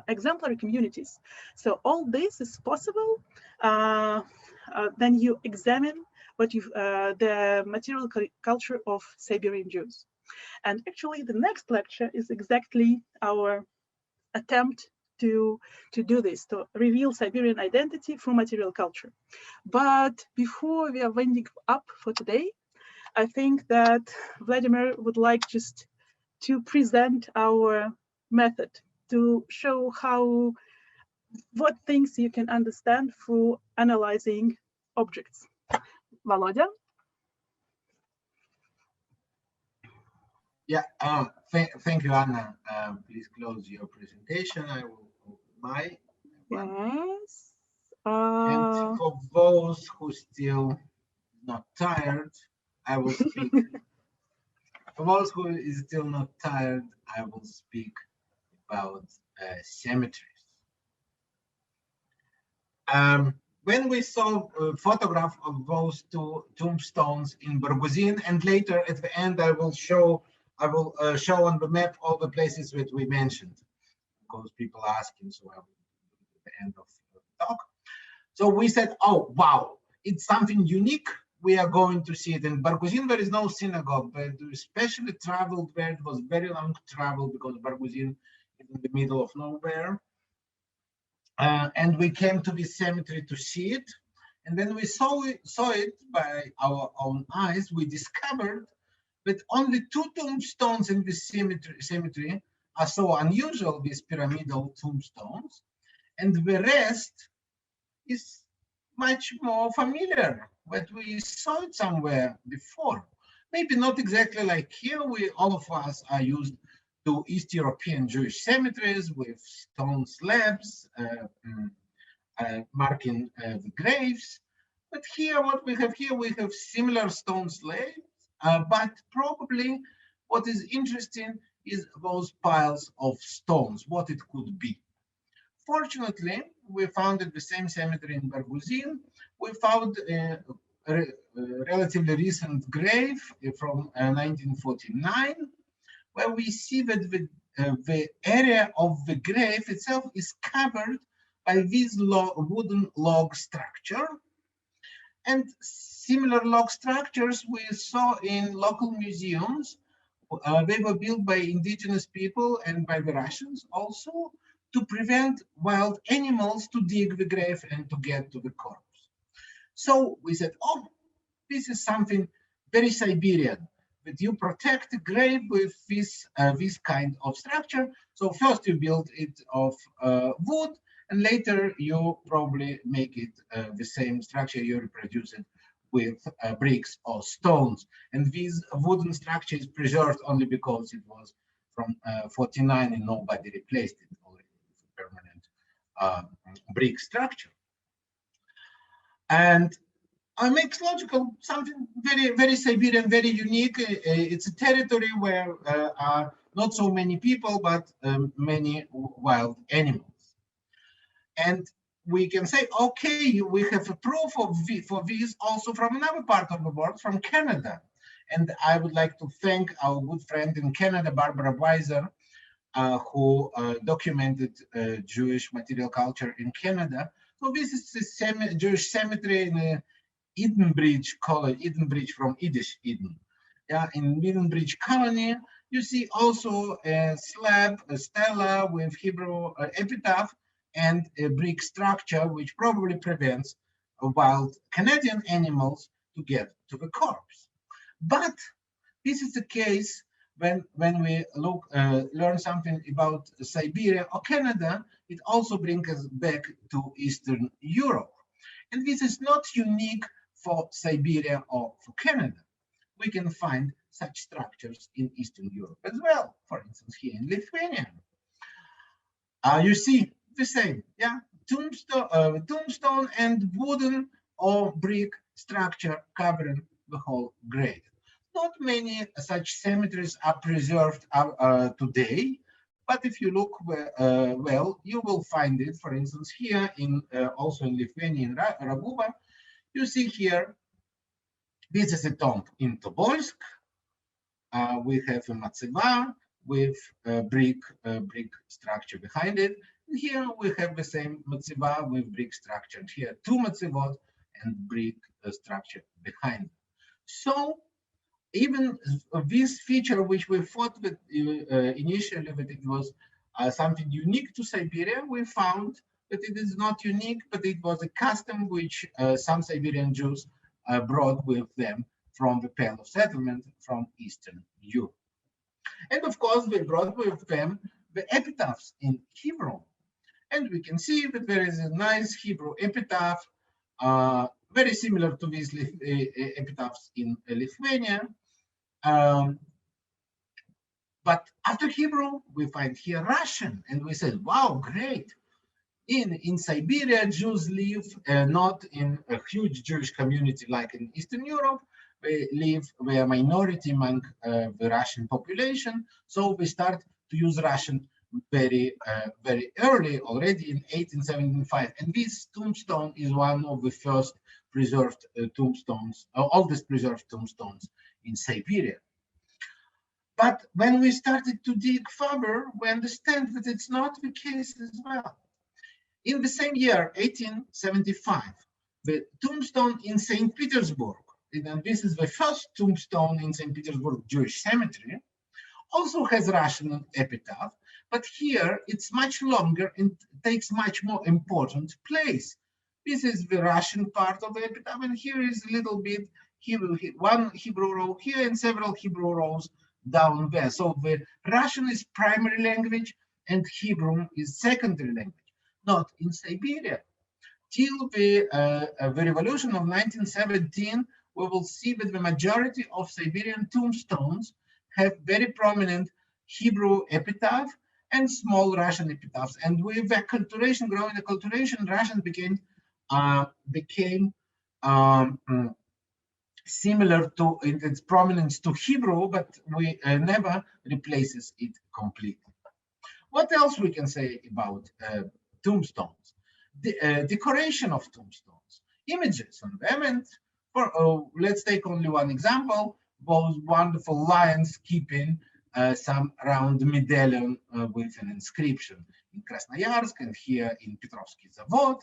exemplary communities. So all this is possible. Then you examine what the material culture of Siberian Jews. And actually, the next lecture is exactly our attempt to do this, to reveal Siberian identity through material culture. But before we are winding up for today, I think that Vladimir would like just to present our method to show what things you can understand through analyzing objects. Volodya? Yeah, thank you, Anna. Please close your presentation. I will open my one. Yes. And for those who still not tired, I will speak. For those who is still not tired, I will speak about cemeteries. When we saw a photograph of those two tombstones in Barguzin, and later at the end I will show on the map all the places that we mentioned, because people are asking, so I will at the end of the talk. So we said, oh wow, it's something unique. We are going to see it in Barguzin. There is no synagogue, but especially traveled there. It was very long travel because Barguzin is in the middle of nowhere. And we came to this cemetery to see it. And then we saw it by our own eyes. We discovered that only two tombstones in this cemetery are so unusual, these pyramidal tombstones. And the rest is much more familiar, but we saw it somewhere before. Maybe not exactly like here. All of us are used to East European Jewish cemeteries with stone slabs marking the graves. But here, what we have here, we have similar stone slabs, but probably what is interesting is those piles of stones, what it could be. Fortunately, we found at the same cemetery in Barguzin, we found a relatively recent grave from 1949, where we see that the area of the grave itself is covered by this wooden log structure. And similar log structures we saw in local museums. They were built by indigenous people and by the Russians also to prevent wild animals to dig the grave and to get to the corpse. So we said, oh, this is something very Siberian, that you protect the grave with this kind of structure. So first you build it of wood, and later you probably make it the same structure, you reproduce it with bricks or stones. And this wooden structure is preserved only because it was from 49 and nobody replaced it already with a permanent brick structure. And it makes logical, something very, very Siberian, very unique. It's a territory where are not so many people, but many wild animals. And we can say, okay, we have a proof for this also from another part of the world, from Canada. And I would like to thank our good friend in Canada, Barbara Weiser, who documented Jewish material culture in Canada. So this is a Jewish cemetery in Edenbridge colony, Edenbridge from Yiddish, Eden. Yeah, in Edenbridge colony, you see also a slab, a stela with Hebrew epitaph, and a brick structure, which probably prevents wild Canadian animals to get to the corpse. But this is the case when we learn something about Siberia or Canada, it also brings us back to Eastern Europe. And this is not unique for Siberia or for Canada. We can find such structures in Eastern Europe as well. For instance, here in Lithuania. You see the same, yeah? Tombstone and wooden or brick structure covering the whole grave. Not many such cemeteries are preserved today, but if you look well, you will find it. For instance, here in also in Lithuania, in Raguva, you see here, this is a tomb in Tobolsk. We have a matzeva with a brick structure behind it. And here we have the same matzeva with brick structure. Here, two matzevot and brick structure behind it. So even this feature, which we thought that initially that it was something unique to Siberia, we found that it is not unique, but it was a custom which some Siberian Jews brought with them from the Pale of Settlement from Eastern Europe. And of course, they brought with them the epitaphs in Hebrew. And we can see that there is a nice Hebrew epitaph, very similar to these epitaphs in Lithuania. But after Hebrew, we find here Russian, and we said, wow, great. In Siberia, Jews live not in a huge Jewish community like in Eastern Europe. They live, they are minority among the Russian population. So we start to use Russian very early, already in 1875. And this tombstone is one of the first preserved tombstones, oldest preserved tombstones in Siberia. But when we started to dig further, we understand that it's not the case as well. In the same year, 1875, the tombstone in St. Petersburg, and this is the first tombstone in St. Petersburg Jewish cemetery, also has Russian epitaph, but here it's much longer and takes much more important place. This is the Russian part of the epitaph, and here is a little bit Hebrew, one Hebrew row here and several Hebrew rows down there. So the Russian is primary language and Hebrew is secondary language. Not in Siberia. Till the revolution of 1917, we will see that the majority of Siberian tombstones have very prominent Hebrew epitaph and small Russian epitaphs. And with the acculturation, growing acculturation, Russian became similar to in its prominence to Hebrew, but we never replaces it completely. What else we can say about tombstones? The decoration of tombstones, images on them, and let's take only one example, those wonderful lions keeping some round medallion with an inscription in Krasnoyarsk and here in Petrovsky Zavod.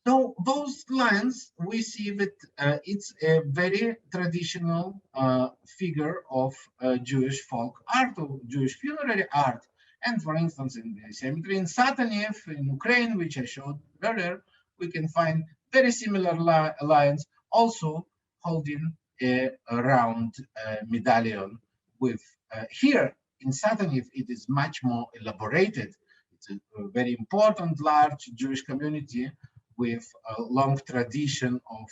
So those lions, we see that it's a very traditional figure of Jewish folk art, or Jewish funerary art. And for instance, in the cemetery in Satanev, in Ukraine, which I showed earlier, we can find very similar lions also holding a round medallion with, here in Satanev, it is much more elaborated. It's a very important, large Jewish community with a long tradition of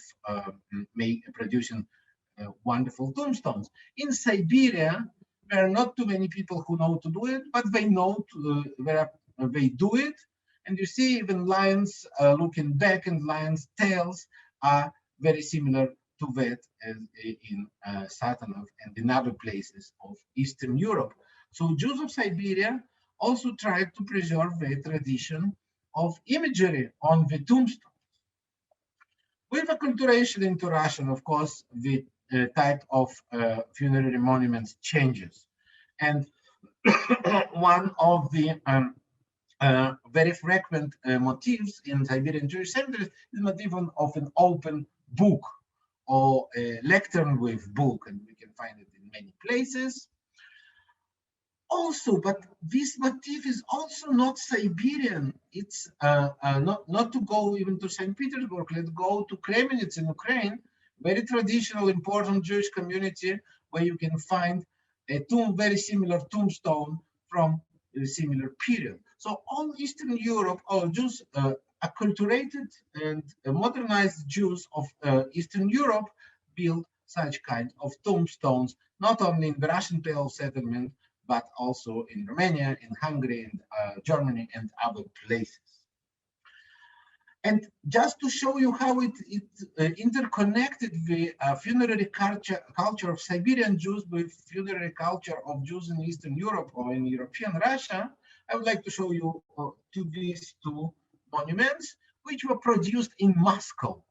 producing wonderful tombstones. In Siberia, there are not too many people who know to do it, but they know they do it. And you see even lions looking back, and lions' tails are very similar to that as in Satanov and in other places of Eastern Europe. So Jews of Siberia also tried to preserve their tradition of imagery on the tombstone. With acculturation into Russian, of course, the type of funerary monuments changes. And one of the very frequent motifs in Siberian Jewish cemeteries is the motif of an open book or a lectern with book, and we can find it in many places. Also, but this motif is also not Siberian. It's not to go even to St. Petersburg. Let's go to Kremenets in Ukraine, very traditional, important Jewish community where you can find a tomb, very similar tombstone from a similar period. So all Eastern Europe, all Jews, acculturated and modernized Jews of Eastern Europe built such kind of tombstones, not only in the Russian Pale settlement, but also in Romania, in Hungary, in Germany, and other places. And just to show you how it interconnected the funerary culture of Siberian Jews with funerary culture of Jews in Eastern Europe or in European Russia, I would like to show you these two monuments, which were produced in Moscow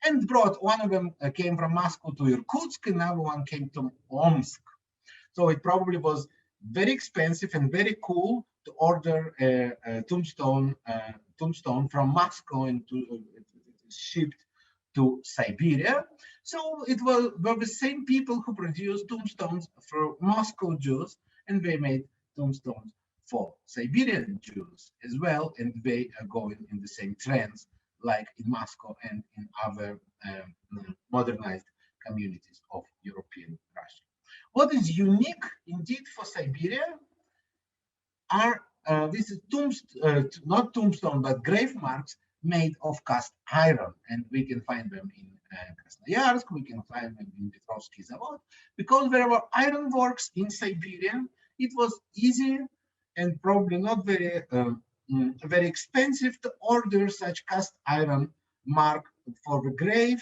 and brought. One of them came from Moscow to Irkutsk, and another one came to Omsk. So it probably was very expensive and very cool to order a tombstone from Moscow and to shipped to Siberia. So it were the same people who produced tombstones for Moscow Jews, and they made tombstones for Siberian Jews as well, and they are going in the same trends like in Moscow and in other modernized communities of European Russia. What is unique indeed for Siberia are this is not tombstone, but grave marks made of cast iron, and we can find them in Krasnoyarsk, we can find them in Petrovsky Zavod, because there were iron works in Siberia. It was easy and probably not very expensive to order such cast iron mark for the grave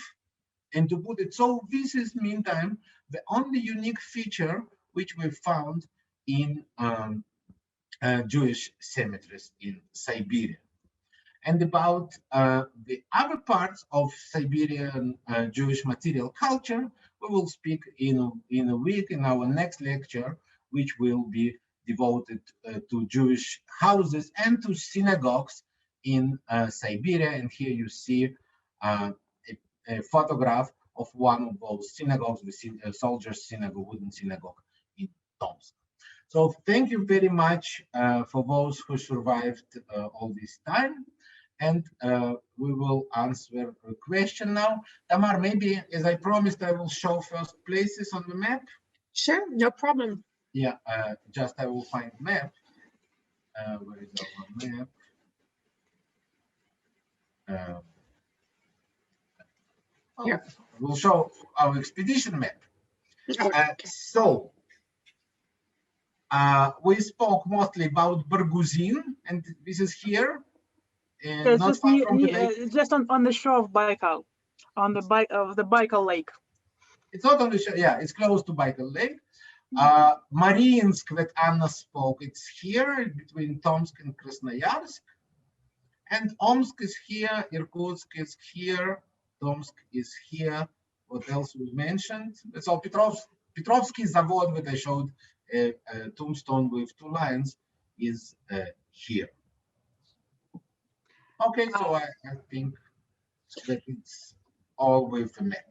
and to put it. So this is meantime the only unique feature which we found in Jewish cemeteries in Siberia. And about the other parts of Siberian Jewish material culture, we will speak in a week in our next lecture, which will be devoted to Jewish houses and to synagogues in Siberia. And here you see a photograph of one of those synagogues, the soldiers' synagogue, wooden synagogue in Tomsk. So thank you very much for those who survived all this time. And we will answer a question now. Tamar, maybe as I promised, I will show first places on the map. Sure, no problem. Yeah, just I will find map. Where is our map? Here. We'll show our expedition map. Okay. So we spoke mostly about Barguzin, and this is here. Yes, not far from the lake. just on the shore of Baikal, on the Baikal Lake. It's not on the shore, yeah, it's close to Baikal Lake. Mariinsk that Anna spoke, it's here between Tomsk and Krasnoyarsk. And Omsk is here, Irkutsk is here, Tomsk is here. What else we mentioned? So Petrovsky Zavod that I showed, tombstone with 2 lines, is here. Okay, so I think that it's all with the map.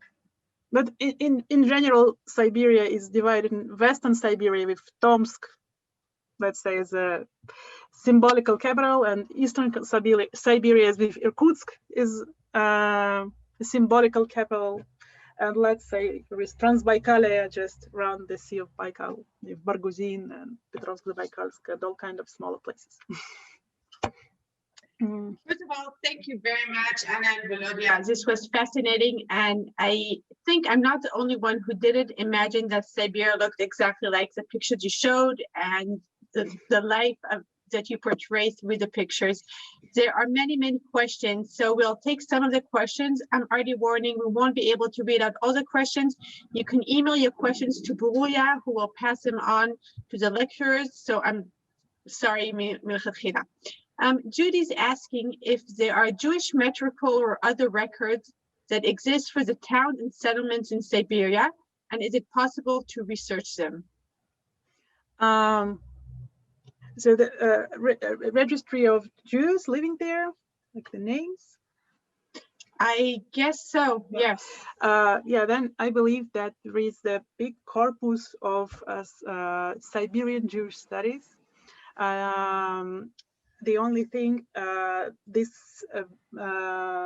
But in general, Siberia is divided in Western Siberia with Tomsk, let's say, as a symbolical capital, and Eastern Siberia is with Irkutsk is a symbolical capital, and let's say with Transbaikalia just around the Sea of Baikal, with Barguzin and Petrovsk-Baikalsk and all kind of smaller places. First of all, thank you very much, Anna and Volodya. This was fascinating, and I think I'm not the only one who didn't imagine that Siberia looked exactly like the pictures you showed and the life that you portray through the pictures. There are many, many questions, so we'll take some of the questions. I'm already warning, we won't be able to read out all the questions. You can email your questions to Buruya, who will pass them on to the lecturers. So I'm sorry, Milchachila. Judy's asking if there are Jewish metrical or other records that exist for the town and settlements in Siberia, and is it possible to research them? So the registry of Jews living there, like the names? I guess so, yes. Yeah, then I believe that there is a big corpus of Siberian Jewish studies. The only thing, these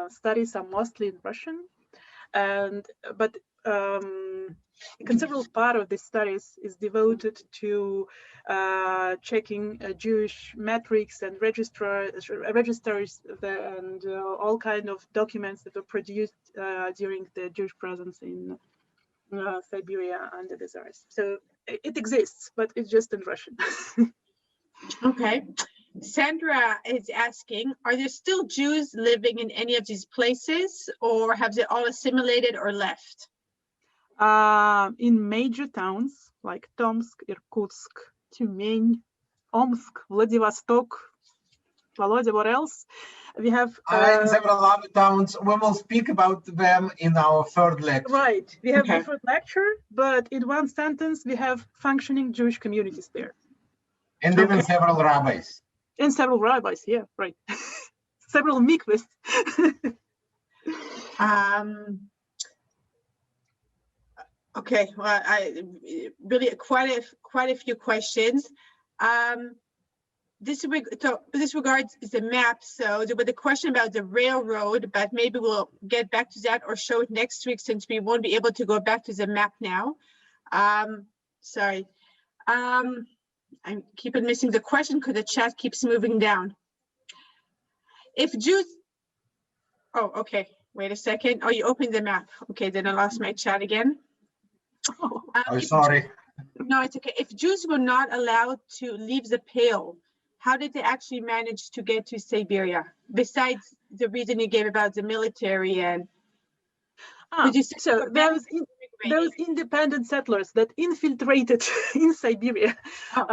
studies are mostly in Russian, but a considerable part of the studies is devoted to checking Jewish metrics and registers and all kind of documents that were produced during the Jewish presence in Siberia under the Tsars. So it exists, but it's just in Russian. Okay. Sandra is asking, are there still Jews living in any of these places, or have they all assimilated or left? In major towns like Tomsk, Irkutsk, Tyumen, Omsk, Vladivostok, Volodya, what else? We have several other towns. We will speak about them in our third lecture. Right. We have the third lecture, but in one sentence, we have functioning Jewish communities there. And even several rabbis. And several rabbis, yeah, right. Several mikvahs. Okay, well, I really quite a few questions. This regards the map. So there was a question about the railroad, but maybe we'll get back to that or show it next week since we won't be able to go back to the map now. Sorry. I keep missing the question because the chat keeps moving down. If Jews, oh, okay, wait a second. Oh, you opened the map. Okay, then I lost my chat again. I'm sorry. No, it's okay. If Jews were not allowed to leave the Pale, how did they actually manage to get to Siberia? Besides the reason you gave about the military and so those independent settlers that infiltrated in Siberia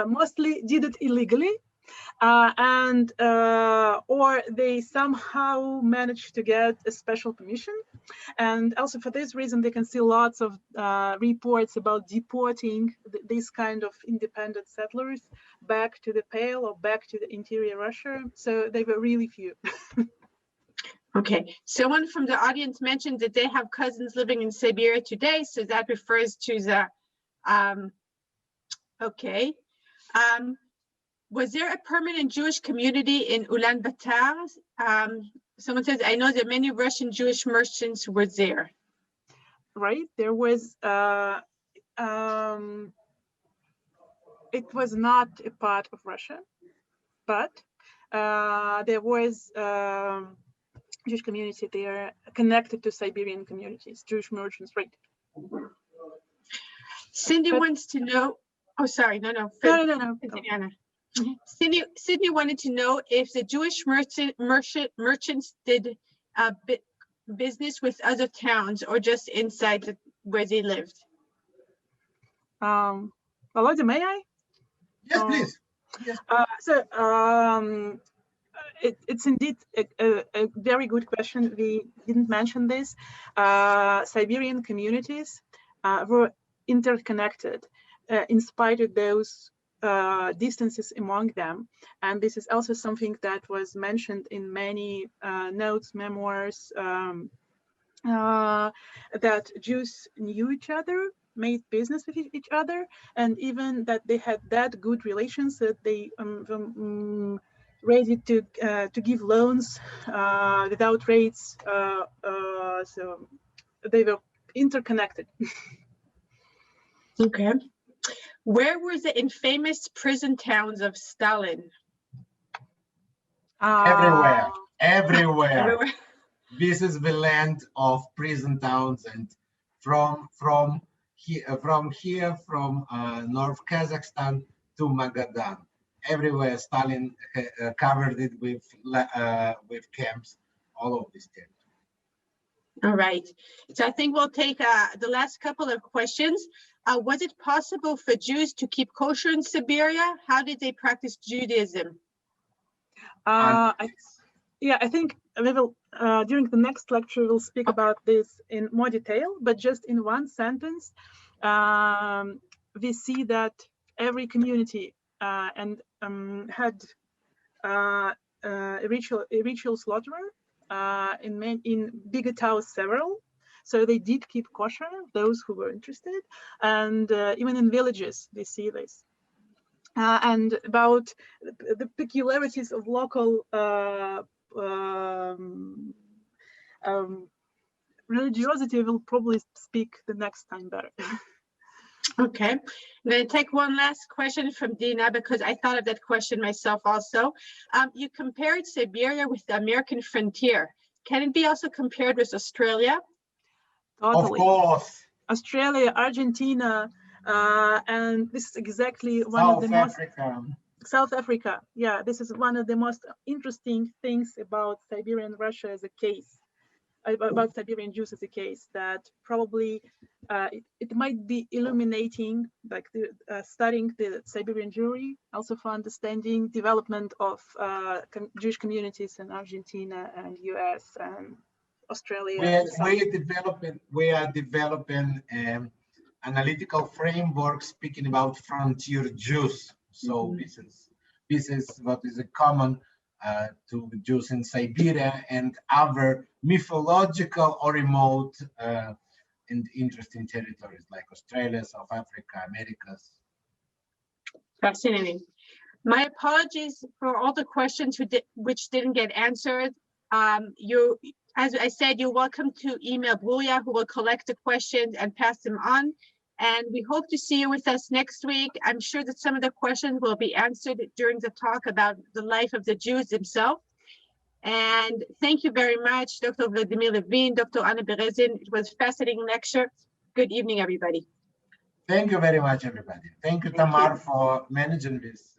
mostly did it illegally, or they somehow managed to get a special permission. And also for this reason, they can see lots of reports about deporting these kind of independent settlers back to the Pale or back to the interior Russia. So they were really few. Okay, someone from the audience mentioned that they have cousins living in Siberia today, so that refers to the, okay. Was there a permanent Jewish community in Ulaanbaatar? Someone says, I know that many Russian Jewish merchants were there. Right, there was, it was not a part of Russia, but there was Jewish community there connected to Siberian communities, Jewish merchants, right? Cindy wants to know, oh, sorry, no. No. Sydney wanted to know if the Jewish merchants did business with other towns or just inside where they lived. Volodya, may I? Yes, please. Yes. It's indeed a very good question. We didn't mention this. Siberian communities were interconnected in spite of those distances among them. And this is also something that was mentioned in many notes, memoirs, that Jews knew each other, made business with each other, and even that they had that good relations that they ready to give loans without rates. So they were interconnected. Okay. Where were the infamous prison towns of Stalin? Everywhere. Everywhere. This is the land of prison towns, and from North Kazakhstan to Magadan, everywhere Stalin covered it with camps, all of these things. All right. So I think we'll take the last couple of questions. Was it possible for Jews to keep kosher in Siberia? How did they practice Judaism? I think we will, during the next lecture, we'll speak about this in more detail, but just in one sentence, we see that every community had a ritual slaughterer in bigger towns, several. So they did keep kosher, those who were interested, and even in villages, they see this. And about the peculiarities of local religiosity, we'll probably speak the next time better. Okay, I'm going to take one last question from Dina because I thought of that question myself also. You compared Siberia with the American frontier. Can it be also compared with Australia? Totally. Of course. Australia, Argentina, and this is exactly one of the most... South Africa, yeah, this is one of the most interesting things about Siberian Russia as a case, about Siberian Jews as a case, that probably it might be illuminating, like studying the Siberian Jewry, also for understanding development of Jewish communities in Argentina and US and Australia. We are developing analytical framework speaking about frontier Jews. So this is what is common to the Jews in Siberia and other mythological or remote and interesting territories like Australia, South Africa, Americas. Fascinating. My apologies for all the questions which didn't get answered. As I said, you're welcome to email Bruya, who will collect the questions and pass them on. And we hope to see you with us next week. I'm sure that some of the questions will be answered during the talk about the life of the Jews themselves. And thank you very much, Dr. Vladimir Levin, Dr. Anna Berezin. It was a fascinating lecture. Good evening, everybody. Thank you very much, everybody. Thank you, Thank Tamar, you. for managing this.